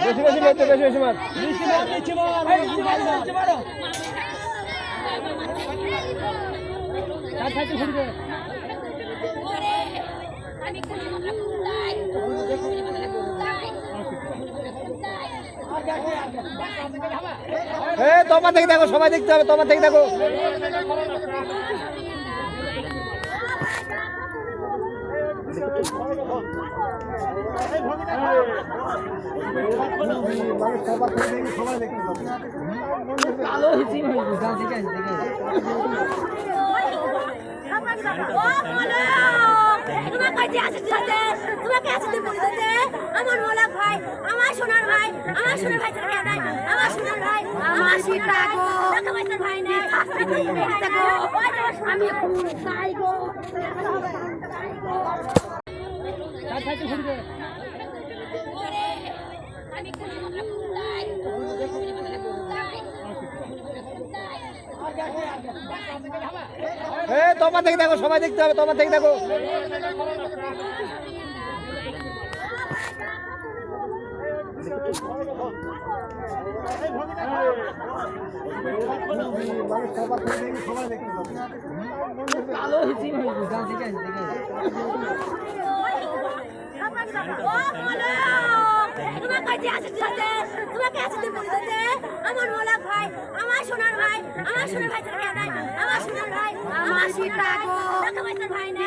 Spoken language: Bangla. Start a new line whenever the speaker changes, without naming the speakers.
বেশি বেশি মারতে বেশি বেশি মার তোমার থেকে দেখো, সবাই দেখতে হবে, তোমার থেকে দেখো।
আমার মোলাক ভাই, আমার সোনার ভাই, আমার সোনার ভাই থেকে নাই, আমার সোনার ভাই, আমার সীতা গো, টাকা পয়সার ভাই না, আমি চাই গো।
তোমার থেকে দেখো, সবাই দেখতে হবে, তোমার থেকে দেখো।
আমার মোলাক ভাই, আমার সোনার ভাই, আমার সোনার ভাই থেকে নাই, আমার সোনার ভাই, আমার সীতা গো, টাকা পয়সার ভাই না।